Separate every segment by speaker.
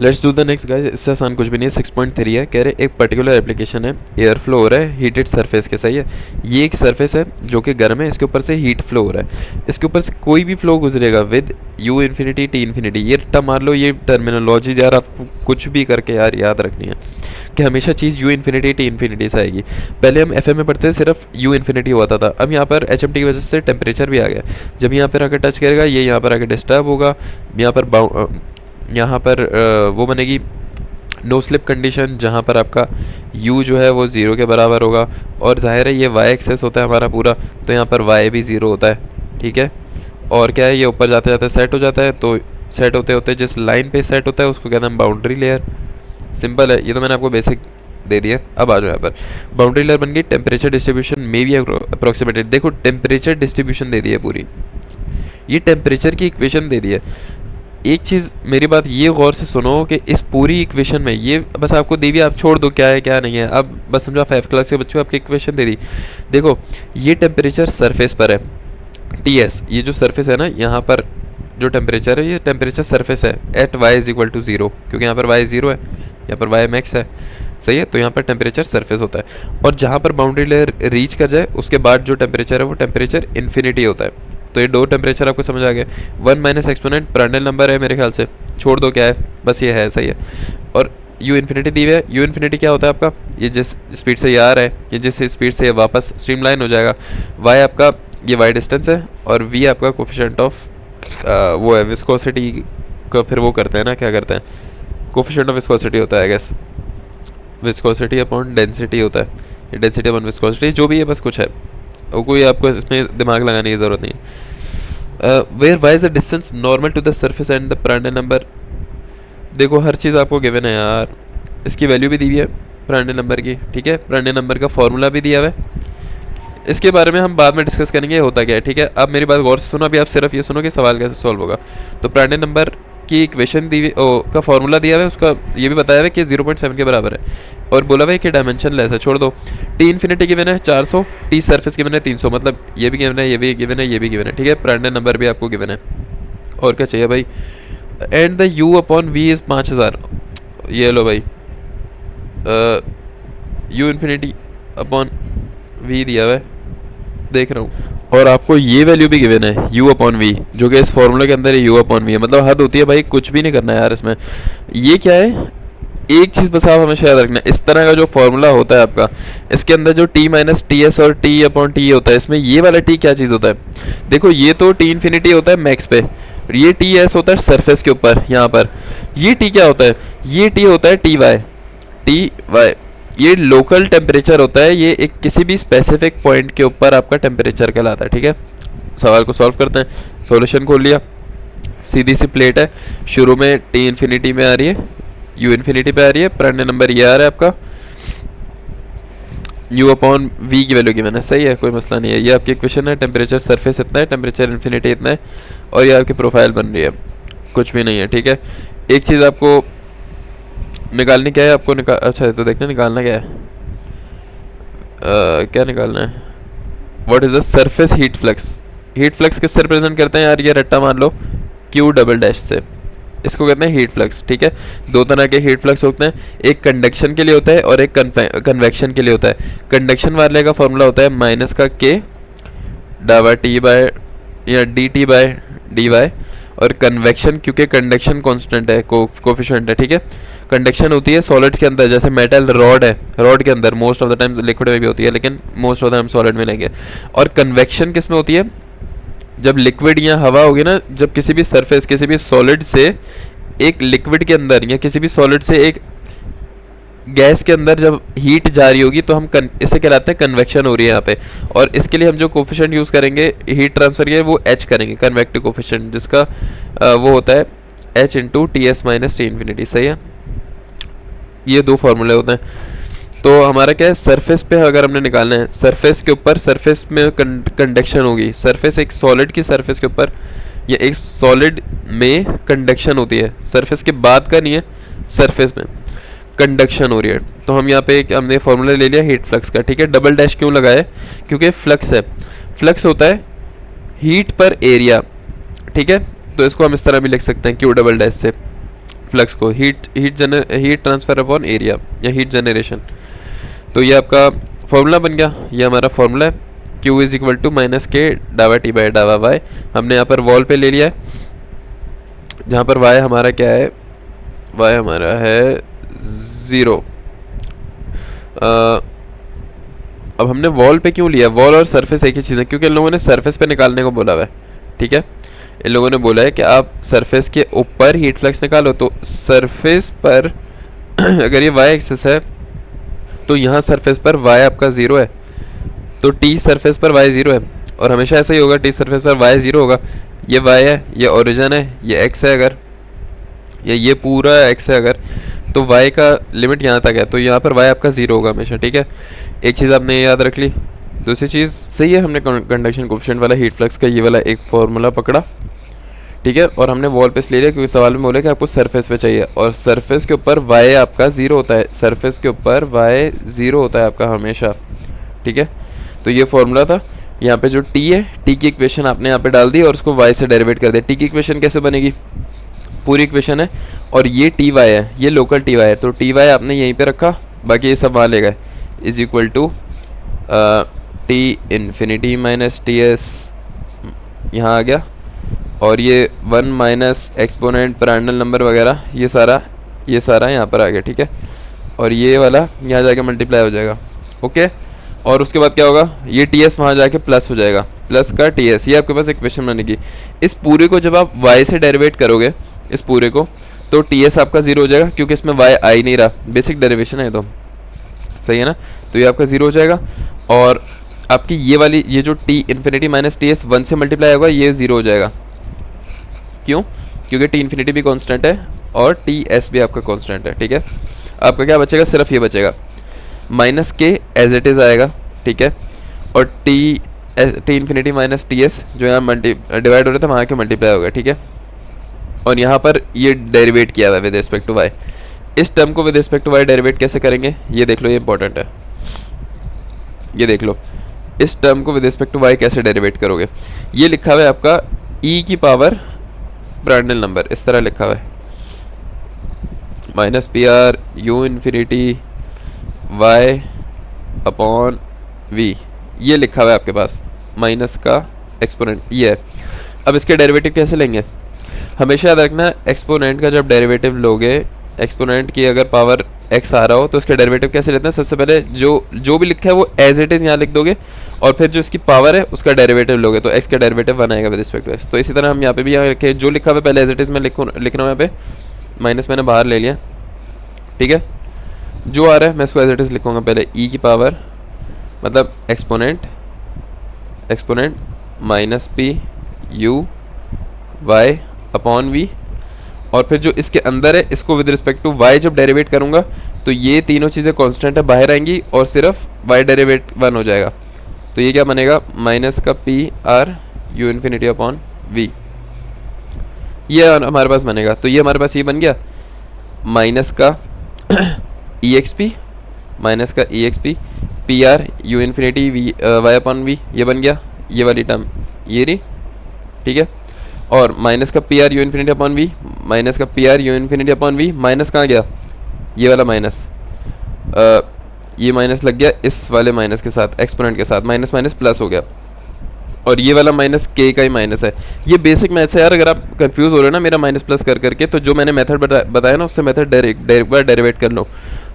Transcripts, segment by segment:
Speaker 1: Let's do the next guys. इससे आसान कुछ भी नहीं है। 6.3 है, कह रहे एक पर्टिकुलर एप्लीकेशन है, एयर फ्लो हो रहा है हीटेड सरफेस के। सही है, ये एक सरफेस है जो कि गर्म है, इसके ऊपर से हीट फ्लो हो रहा है, इसके ऊपर से कोई भी फ्लो गुजरेगा with you infinity T infinity. ये टर्म मार लो, ये टर्मिनोलॉजी यार आपको कुछ भी करके यार याद रखनी है कि हमेशा चीज़ यू इन्फिनिटी टी इन्फिनिटी से आएगी। पहले हम एफ में पढ़ते थे सिर्फ यू इन्फिनिटी हुआ था, अब यहाँ पर एच की वजह से टेम्परेचर भी आ गया। जब यहाँ पर आकर टच करेगा, ये यहाँ पर आकर डिस्टर्ब होगा, यहाँ पर वो बनेगी नो स्लिप कंडीशन, जहाँ पर आपका u जो है वो 0 के बराबर होगा। और जाहिर है ये y एक्सेस होता है हमारा पूरा, तो यहाँ पर y भी 0 होता है। ठीक है, और क्या है, ये ऊपर जाते जाते सेट हो जाता है, तो सेट होते होते जिस लाइन पे सेट होता है उसको कहते हैं बाउंड्री लेयर। सिंपल है, ये तो मैंने आपको बेसिक दे दिया। अब आ जाओ यहाँ पर, बाउंड्री लेयर बन गई। टेम्परेचर डिस्ट्रीब्यूशन में भी अप्रोक्सीमेटेड, देखो टेम्परेचर डिस्ट्रीब्यूशन दे दी है पूरी, ये टेम्परेचर की इक्वेशन दे दी है। एक चीज़ मेरी बात ये गौर से सुनो कि इस पूरी इक्वेशन में ये बस आपको दी हुई, आप छोड़ दो क्या है क्या नहीं है। अब बस समझो 5th क्लास के बच्चों आपकी इक्वेशन दे दी। देखो ये टेम्परेचर सरफेस पर है, TS, ये जो सरफेस है ना, यहाँ पर जो टेम्परेचर है ये टेम्परेचर सरफेस है at y is equal to 0, क्योंकि यहाँ पर y 0 है, यहाँ पर y मैक्स है। सही है, तो यहाँ पर टेम्परेचर सरफेस होता है, और जहाँ पर बाउंड्री लेयर रीच कर जाए उसके बाद जो टेम्परेचर है वो टेम्परेचर इन्फिनिटी होता है। तो ये दो टेम्परेचर आपको समझ आ गया। 1 माइनस एक्सपोनेंट प्रांड्टल नंबर है मेरे ख्याल से, छोड़ दो क्या है, बस ये है। सही है, और यू इन्फिनिटी दी हुई है। यू इन्फिनिटी क्या होता है आपका, ये जिस स्पीड से ये आ रहा है, ये जिस स्पीड से ये वापस स्ट्रीमलाइन हो जाएगा। y आपका ये y डिस्टेंस है, और v आपका कोफिशिएंट ऑफ वो है विस्कोसिटी का, फिर वो करते हैं ना, क्या करते हैं, कोफिशिएंट ऑफ विस्कोसिटी होता है I guess, viscosity upon density होता है, ये डेंसिटी अपॉन विस्कोसिटी जो भी है, बस कुछ है, और कोई आपको इसमें दिमाग लगाने की ज़रूरत नहीं है। Where Y is the distance normal to the surface and the Prandtl number. देखो हर चीज़ आपको गिवन है यार, इसकी वैल्यू भी दी हुई है प्रांड्टल नंबर की। ठीक है, प्रांड्टल नंबर का फॉर्मूला भी दिया हुआ है, इसके बारे में हम बाद में डिस्कस करेंगे होता क्या है। ठीक है, अब मेरी बात गौर से सुनो, अभी आप सिर्फ ये सुनो कि सवाल कैसे सॉल्व होगा। तो प्रांड्टल नंबर की इक्वेशन दी का फॉर्मूला दिया हुआ है, उसका ये भी बताया हुआ है कि 0.7 के बराबर है, और बोला हुआ है कि डायमेंशन लेस है, छोड़ दो। टी इन्फिनिटी गिवन है 400, टी सरफेस गिवन है 300, मतलब ये भी गिवन है, ये भी गिवन है, ये भी गिवन है। ठीक है, प्रांड्टल नंबर भी आपको गिवन है, और क्या चाहिए भाई। And the u upon V is 5000, ये लो भाई, u इन्फिनिटी अपॉन वी दिया हुआ है, देख रहा हूँ, और आपको ये वैल्यू भी गिवन है u अपॉन वी, जो कि इस फॉर्मूले के अंदर u अपॉन वी है। मतलब हद होती है भाई, कुछ भी नहीं करना है यार इसमें। ये क्या है, एक चीज़ बस आप हमेशा याद रखना, इस तरह का जो फॉर्मूला होता है आपका, इसके अंदर जो t माइनस टी एस और t अपॉन टी होता है, इसमें ये वाला t क्या चीज़ होता है। देखो ये तो t इन्फिनिटी होता है मैक्स पे, ये टी एस होता है सरफेस के ऊपर यहाँ पर, ये t क्या होता है, ये t होता है टी वाई, ये लोकल टेम्परेचर होता है, ये एक किसी भी स्पेसिफिक पॉइंट के ऊपर आपका टेम्परेचर कहलाता है। ठीक है, सवाल को सॉल्व करते हैं। सॉल्यूशन खोल लिया, सीधी सी प्लेट है, शुरू में टी इन्फिनिटी में आ रही है, यू इन्फिनिटी पे आ रही है, प्रांड्टल नंबर ये आ रहा है आपका, u अपॉन वी की वैल्यू गिवन है। सही है, कोई मसला नहीं है, ये आपकी इक्वेशन है। टेम्परेचर सरफेस इतना है, टेम्परेचर इन्फिनिटी इतना है, और ये आपकी प्रोफाइल बन रही है, कुछ भी नहीं है। ठीक है, एक चीज़ आपको निकालनी क्या है, आपको अच्छा तो देखना निकालना क्या है, क्या निकालना है, what is the surface heat flux. Heat flux किससे रिप्रेजेंट करते हैं यार, ये रट्टा मान लो Q डबल डैश से, इसको कहते हैं हीट फ्लक्स। ठीक है, दो तरह के हीट फ्लक्स होते हैं, एक कंडक्शन के लिए होता है और एक कन्वेक्शन के लिए होता है। कंडक्शन वाले का फॉर्मूला होता है माइनस का K डावा टी बाय या D T by D Y, और कन्वेक्शन क्योंकि कंडक्शन कांस्टेंट है, कोफिशिएंट है। ठीक है, कंडक्शन होती है सॉलिड्स के अंदर, जैसे मेटल रॉड है, रॉड के अंदर most of the time liquid में भी होती है, लेकिन most of the time solid में लेंगे। और कन्वेक्शन किस में होती है, जब लिक्विड या हवा होगी ना, जब किसी भी सरफेस किसी भी सॉलिड से एक लिक्विड के अंदर या किसी भी सॉलिड से एक गैस के अंदर जब हीट जा रही होगी, तो हम इसे कहलाते हैं कन्वेक्शन हो रही है यहाँ पे। और इसके लिए हम जो कोफिशिएंट यूज़ करेंगे हीट ट्रांसफर के, वो H करेंगे, कन्वेक्टिव कोफिशिएंट, जिसका वो होता है H into T S minus T infinity. सही है, ये दो फार्मूले होते हैं। तो हमारा क्या है, सरफेस पे अगर हमने निकालना है, सरफेस के ऊपर, सरफेस में कंडक्शन होगी, सरफेस एक सॉलिड की सरफेस के ऊपर या एक सॉलिड में कंडक्शन होती है, सरफेस के बाद का नहीं है, सरफेस में कंडक्शन हो रही है। तो हम यहाँ पे हमने फॉर्मूला ले लिया हीट फ्लक्स का। ठीक है, डबल डैश क्यों लगाए, क्योंकि फ्लक्स है, फ्लक्स होता है हीट पर एरिया। ठीक है, तो इसको हम इस तरह भी लिख सकते हैं क्यू डबल डैश से, फ्लक्स को, हीट ट्रांसफर अपॉन एरिया या हीट जनरेशन। तो ये आपका फॉर्मूला बन गया, ये हमारा फॉर्मूला है Q is equal to minus K डावा टी बाई डावा वाई। हमने यहाँ पर वॉल पे ले लिया है, जहाँ पर वाई हमारा क्या है, वाई हमारा है 0। अब हमने वॉल पे क्यों लिया, वॉल और सरफेस एक ही चीज़ है, क्योंकि इन लोगों ने सरफेस पे निकालने को बोला हुआ है, ठीक है। इन लोगों ने बोला है कि आप सरफेस के ऊपर हीट फ्लक्स निकालो, तो सरफेस पर अगर ये वाई एक्सिस है तो यहाँ सरफेस पर वाई आपका 0 है, तो टी सरफेस पर वाई 0 है, और हमेशा ऐसा ही होगा, टी सरफेस पर वाई 0 होगा। ये वाई है, ये ओरिजिन है, ये एक्स है अगर, या ये पूरा एक्स है अगर, तो वाई का लिमिट यहाँ तक है, तो यहाँ पर वाई आपका 0 होगा हमेशा, ठीक है। एक चीज़ आपने याद रख ली। दूसरी चीज़ सही है, हमने कंडक्शन कोफिशिएंट वाला हीट फ्लक्स का ये वाला एक फार्मूला पकड़ा, ठीक है, और हमने वॉल पे ले लिया क्योंकि सवाल में बोले कि आपको सरफेस पे चाहिए, और सरफेस के ऊपर वाई आपका 0 होता है, सरफेस के ऊपर वाई 0 होता है आपका हमेशा, ठीक है। तो ये फार्मूला था। यहाँ पे जो टी है, टी की इक्वेशन आपने यहाँ पे डाल दी और उसको वाई से डेरिवेट कर दिया। टी की इक्वेशन कैसे बनेगी, पूरी इक्वेशन है, और ये टी वाई है, ये लोकल टी वाई है, तो टी वाई आपने यहीं पे रखा, बाकी ये सब वहाँ ले गए, is equal to T infinity minus T S यहाँ आ गया, और ये 1 माइनस एक्सपोनेंट पैरेलल नंबर वगैरह ये सारा यहाँ पर आ गया, ठीक है। और ये वाला यहाँ जाके मल्टीप्लाई हो जाएगा, ओके। और उसके बाद क्या होगा, ये टी एस वहाँ जाके प्लस हो जाएगा, प्लस का टी एस, ये आपके पास इक्वेशन बनेगी। इस पूरे को जब आप वाई से डेरिवेट करोगे, इस पूरे को, तो टी एस आपका 0 हो जाएगा, क्योंकि इसमें वाई आ ही नहीं रहा, बेसिक डेरिवेशन है तो, सही है ना। तो ये आपका 0 हो जाएगा, और आपकी ये वाली, ये जो T infinity minus T S 1 से मल्टीप्लाई होगा, ये 0 हो जाएगा। क्यों, क्योंकि टी इन्फिनिटी भी कांस्टेंट है और टी एस भी आपका कांस्टेंट है, ठीक है। आपका क्या बचेगा, सिर्फ ये बचेगा, माइनस के एज इट इज़ आएगा, ठीक है, और T infinity minus T S जो यहाँ डिवाइड हो रहा था वहाँ के मल्टीप्लाई होगा, ठीक है। और यहाँ पर ये डेरिवेट किया हुआ है विद रिस्पेक्ट टू वाई। इस टर्म को with respect to Y derivate कैसे करेंगे, ये देख लो, ये इंपॉर्टेंट है, ये देख लो, इस टर्म को विद रिस्पेक्ट टू वाई कैसे डेरिवेट करोगे। ये लिखा हुआ है आपका ई की पावर प्रांडल नंबर, इस तरह लिखा हुआ है, minus P R U infinity Y upon V, ये लिखा हुआ है आपके पास, माइनस का एक्सपोनेंट ये है। अब इसके डेरिवेटिव कैसे लेंगे, हमेशा याद रखना, एक्सपोनेंट का जब डेरिवेटिव लोगे, एक्सपोनेंट की अगर पावर एक्स आ रहा हो तो उसके डेरिवेटिव कैसे लेते हैं, सबसे पहले जो भी लिखा है वो एज इट इज़ यहाँ लिख दोगे, और फिर जो इसकी पावर है उसका डेरिवेटिव लोगे, तो एक्स का डेरिवेटिव 1 आएगा विद रिस्पेक्ट टू एक्स। तो इसी तरह हम यहाँ पे भी यहाँ रखे, जो लिखा हुआ है पहले एज इट इज़ में लिख रहा हूँ, यहाँ पे माइनस मैंने बाहर ले लिया, ठीक है। जो आ रहा है मैं इसको एज इट इज़ लिखूँगा, पहले ई की पावर मतलब exponent minus P U Y upon V, और फिर जो इसके अंदर है इसको विद रिस्पेक्ट टू वाई जब डेरिवेट करूंगा तो ये तीनों चीज़ें कांस्टेंट है, बाहर आएंगी, और सिर्फ वाई डेरिवेट 1 हो जाएगा। तो ये क्या बनेगा, माइनस का P R U infinity upon V, ये हमारे पास बनेगा। तो ये हमारे पास ये बन गया, माइनस का ई एक्स पी, माइनस का E X P, P R U infinity V Y upon V, ये बन गया, ये वाली टर्म ये रही, ठीक है। और माइनस का P R U infinity upon V, minus का P R U infinity upon V, minus कहाँ गया, ये वाला माइनस, ये माइनस लग गया इस वाले माइनस के साथ, एक्सपोनेंट के साथ, माइनस माइनस प्लस हो गया, और ये वाला माइनस के का ही माइनस है। ये बेसिक मैथ्स है यार, अगर आप कंफ्यूज हो रहे हो ना मेरा माइनस प्लस कर करके, तो जो मैंने मेथड बताया ना उससे मेथड डेरिवेट कर लो।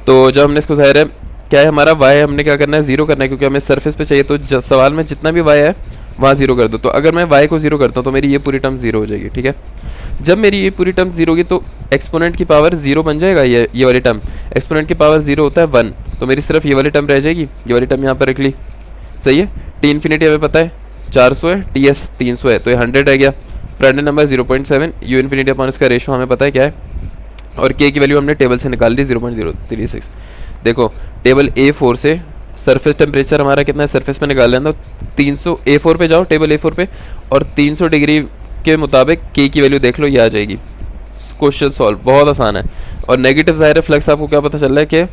Speaker 1: तो जब हमने इसको ज़ाहिर है क्या है, हमारा वाई हमने क्या करना है, 0 करना है, क्योंकि हमें सरफेस पे चाहिए, तो सवाल में जितना भी वाई है वहाँ 0 कर दो। तो अगर मैं y को 0 करता हूँ तो मेरी ये पूरी टर्म 0 हो जाएगी, ठीक है। जब मेरी ये पूरी टर्म 0 होगी तो एक्सपोनेंट की पावर 0 बन जाएगा, ये वाली टर्म, एक्सपोनेंट की पावर 0 होता है 1, तो मेरी सिर्फ ये वाली टर्म रह जाएगी, ये वाली टर्म यहाँ पर रख ली, सही है। टी इन्फिनिटी हमें पता है 400 है, टी एस 300 है, तो ये 100 रह गया, Prandtl number 0.7, you infinity upon इसका रेशो हमें पता है क्या है, और के की वैल्यू हमने टेबल से निकाल ली 0.036। देखो टेबल A4 से सरफेस टेम्परेचर हमारा कितना है, सरफेस पे निकाल लेना, 300 A4 पे जाओ, टेबल A4 पे, और 300 डिग्री के मुताबिक के की वैल्यू देख लो, ये आ जाएगी। क्वेश्चन सॉल्व, बहुत आसान है। और नेगेटिव ज़ाहिर है फ्लक्स, आपको क्या पता चल रहा है कि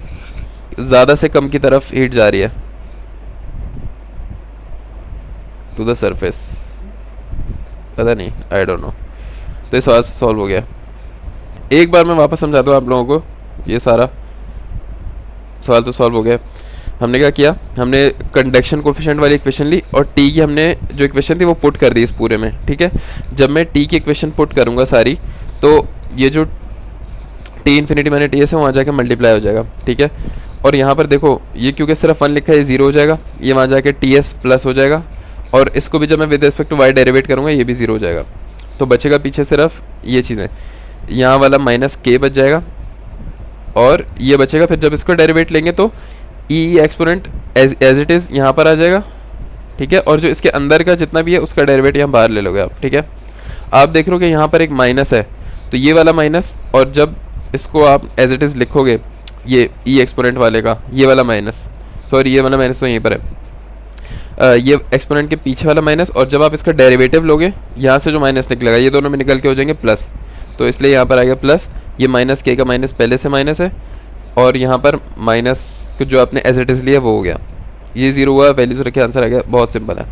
Speaker 1: ज़्यादा से कम की तरफ हीट जा रही है टू द सरफेस, पता नहीं, आई डोंट नो। तो ये सवाल सॉल्व हो गया। एक बार मैं वापस समझाता हूँ आप लोगों को, ये सारा सवाल तो सॉल्व हो गया। हमने क्या किया, हमने कंडक्शन कोफिशिएंट वाली इक्वेशन ली और टी की हमने जो इक्वेशन थी वो पुट कर दी इस पूरे में, ठीक है। जब मैं टी की इक्वेशन पुट करूँगा सारी, तो ये जो T infinity minus T S है वहाँ जाके मल्टीप्लाई हो जाएगा, ठीक है। और यहाँ पर देखो ये क्योंकि सिर्फ 1 लिखा है, ये 0 हो जाएगा, ये वहाँ जाके टी एस प्लस हो जाएगा, और इसको भी जब मैं with respect to Y derivate करूँगा ये भी 0 हो जाएगा। तो बचेगा पीछे सिर्फ ये चीज़ें, यहाँ वाला माइनस के बच जाएगा, और ये बचेगा। फिर जब इसको डेरिवेट लेंगे तो ई एक्सपोनेंट एज इट इज़ यहाँ पर आ जाएगा, ठीक है। और जो इसके अंदर का जितना भी है उसका डेरिवेट यहाँ बाहर ले लोगे आप, ठीक है। आप देख रहे हो कि यहाँ पर एक माइनस है, तो ये वाला माइनस, और जब इसको आप एज इट इज़ लिखोगे, ये ई एक्सपोनेंट वाले का ये वाला माइनस, सॉरी ये वाला माइनस तो यहीं पर है, ये एक्सपोनेंट के पीछे वाला माइनस, और जब आप इसका डेरिवेटिव लोगे यहाँ से जो माइनस निकलेगा ये दोनों में निकल के हो जाएंगे प्लस, तो इसलिए यहाँ पर आएगा प्लस। ये माइनस के का माइनस पहले से माइनस है, और यहाँ पर माइनस जो आपने एज इट इज़ लिया वो हो गया, ये 0 हुआ, वैल्यू से रखे आंसर आ गया। बहुत सिंपल है।